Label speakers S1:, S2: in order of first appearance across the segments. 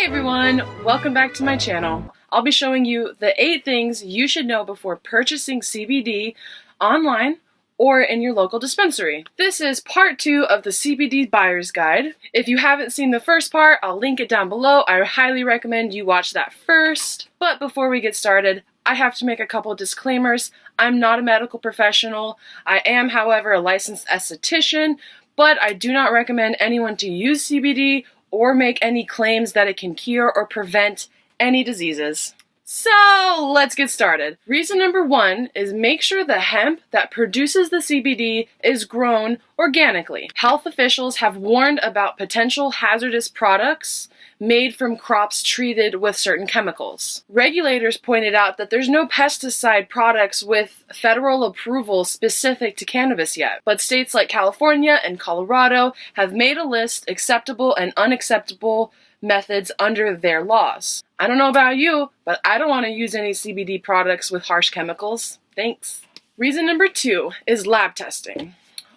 S1: Hey everyone, welcome back to my channel. I'll be showing you the 8 things you should know before purchasing CBD online or in your local dispensary. This is part 2 of the CBD Buyer's Guide. If you haven't seen the first part, I'll link it down below. I highly recommend you watch that first. But before we get started, I have to make a couple disclaimers. I'm not a medical professional. I am, however, a licensed esthetician, but I do not recommend anyone to use CBD or make any claims that it can cure or prevent any diseases. So let's get started. Reason number 1 is make sure the hemp that produces the CBD is grown organically. Health officials have warned about potential hazardous products made from crops treated with certain chemicals. Regulators pointed out that there's no pesticide products with federal approval specific to cannabis yet, but states like California and Colorado have made a list acceptable and unacceptable methods under their laws. I don't know about you, but I don't want to use any CBD products with harsh chemicals. Thanks. Reason number 2 is lab testing.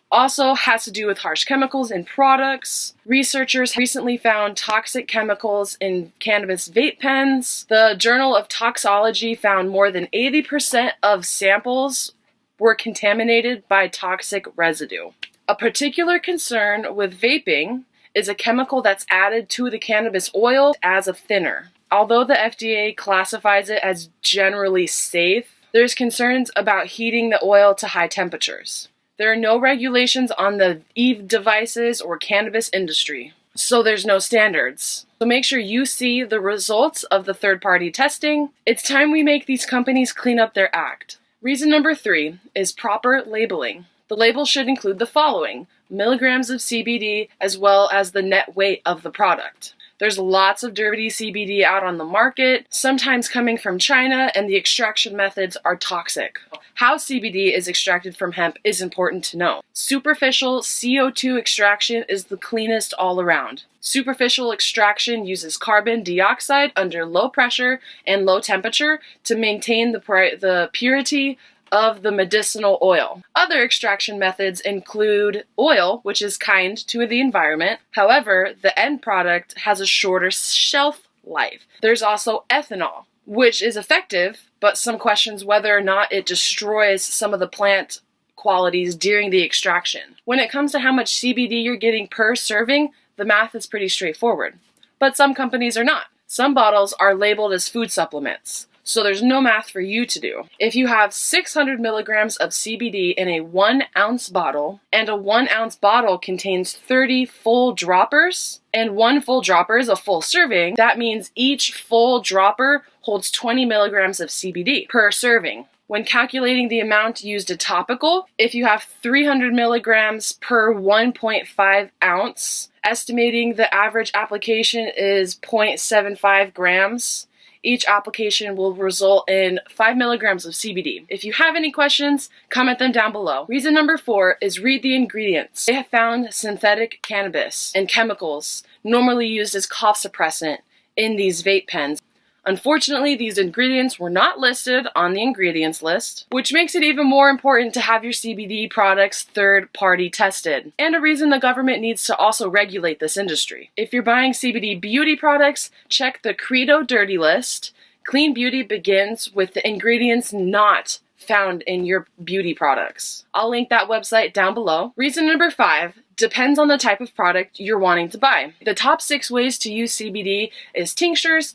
S1: Also has to do with harsh chemicals in products. Researchers recently found toxic chemicals in cannabis vape pens. The Journal of Toxicology found more than 80% of samples were contaminated by toxic residue. A particular concern with vaping is a chemical that's added to the cannabis oil as a thinner. Although the FDA classifies it as generally safe, there's concerns about heating the oil to high temperatures. There are no regulations on the EVE devices or cannabis industry, so there's no standards. So make sure you see the results of the third-party testing. It's time we make these companies clean up their act. Reason number 3 is proper labeling. The label should include the following: milligrams of CBD as well as the net weight of the product. There's lots of dirty CBD out on the market, sometimes coming from China, and the extraction methods are toxic. How CBD is extracted from hemp is important to know. Superficial CO2 extraction is the cleanest all around. Superficial extraction uses carbon dioxide under low pressure and low temperature to maintain the purity of the medicinal oil. Other extraction methods include oil, which is kind to the environment. However, the end product has a shorter shelf life. There's also ethanol, which is effective, but some questions whether or not it destroys some of the plant qualities during the extraction. When it comes to how much CBD you're getting per serving, the math is pretty straightforward. But some companies are not. Some bottles are labeled as food supplements, so there's no math for you to do. If you have 600 milligrams of CBD in a 1-ounce bottle, and a 1-ounce bottle contains 30 full droppers, and 1 full dropper is a full serving, that means each full dropper holds 20 milligrams of CBD per serving. When calculating the amount used a topical, if you have 300 milligrams per 1.5 ounce, estimating the average application is 0.75 grams, each application will result in 5 milligrams of CBD. If you have any questions, comment them down below. Reason number 4 is read the ingredients. They have found synthetic cannabis and chemicals normally used as cough suppressant in these vape pens. Unfortunately, these ingredients were not listed on the ingredients list, which makes it even more important to have your CBD products third-party tested, and a reason the government needs to also regulate this industry. If you're buying CBD beauty products, check the Credo Dirty List. Clean beauty begins with the ingredients not found in your beauty products. I'll link that website down below. Reason number 5 depends on the type of product you're wanting to buy. The top 6 ways to use CBD is tinctures,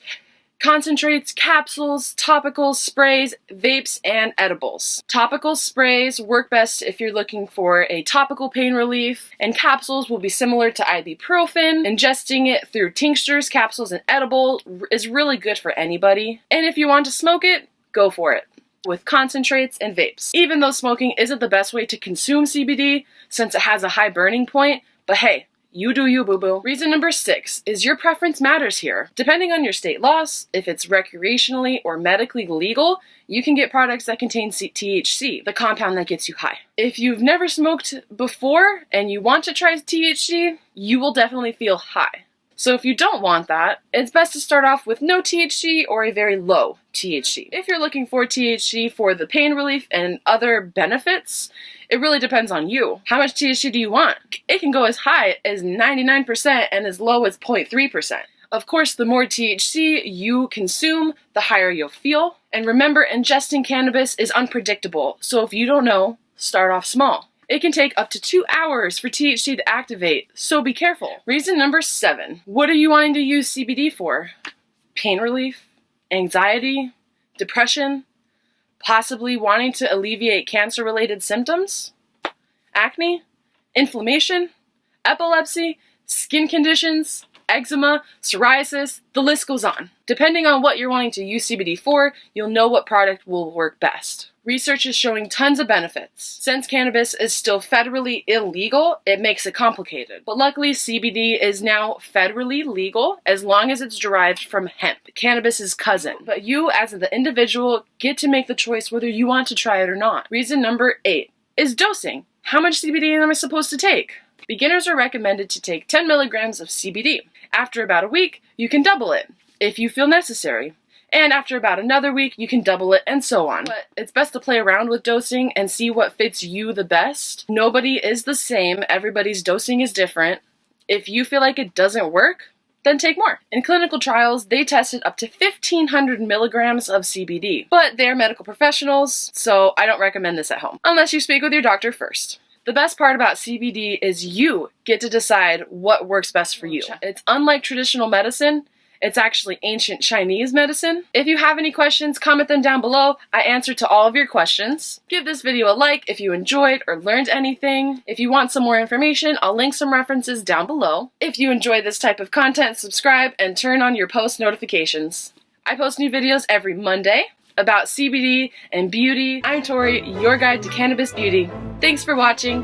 S1: concentrates, capsules, topicals, sprays, vapes, and edibles. Topical sprays work best if you're looking for a topical pain relief, and capsules will be similar to ibuprofen. Ingesting it through tinctures, capsules, and edible is really good for anybody. And if you want to smoke it, go for it with concentrates and vapes. Even though smoking isn't the best way to consume CBD since it has a high burning point, but hey, you do you, boo-boo. Reason number 6 is your preference matters here. Depending on your state laws, if it's recreationally or medically legal, you can get products that contain THC, the compound that gets you high. If you've never smoked before and you want to try THC, you will definitely feel high. So if you don't want that, it's best to start off with no THC or a very low THC. If you're looking for THC for the pain relief and other benefits, it really depends on you. How much THC do you want? It can go as high as 99% and as low as 0.3%. Of course, the more THC you consume, the higher you'll feel. And remember, ingesting cannabis is unpredictable, so if you don't know, start off small. It can take up to 2 hours for THC to activate, so be careful. Reason number 7. What are you wanting to use CBD for? Pain relief? Anxiety? Depression? Possibly wanting to alleviate cancer-related symptoms? Acne? Inflammation? Epilepsy? Skin conditions? Eczema? Psoriasis? The list goes on. Depending on what you're wanting to use CBD for, you'll know what product will work best. Research is showing tons of benefits. Since cannabis is still federally illegal, it makes it complicated. But luckily, CBD is now federally legal as long as it's derived from hemp, cannabis's cousin. But you, as the individual, get to make the choice whether you want to try it or not. Reason number 8 is dosing. How much CBD am I supposed to take? Beginners are recommended to take 10 milligrams of CBD. After about a week, you can double it if you feel necessary. And after about another week, you can double it, and so on. But it's best to play around with dosing and see what fits you the best. Nobody is the same. Everybody's dosing is different. If you feel like it doesn't work, then take more. In clinical trials, they tested up to 1,500 milligrams of CBD. But they're medical professionals, so I don't recommend this at home, unless you speak with your doctor first. The best part about CBD is you get to decide what works best for you. It's unlike traditional medicine. It's actually ancient Chinese medicine. If you have any questions, comment them down below. I answer to all of your questions. Give this video a like if you enjoyed or learned anything. If you want some more information, I'll link some references down below. If you enjoy this type of content, subscribe and turn on your post notifications. I post new videos every Monday about CBD and beauty. I'm Tori, your guide to cannabis beauty. Thanks for watching.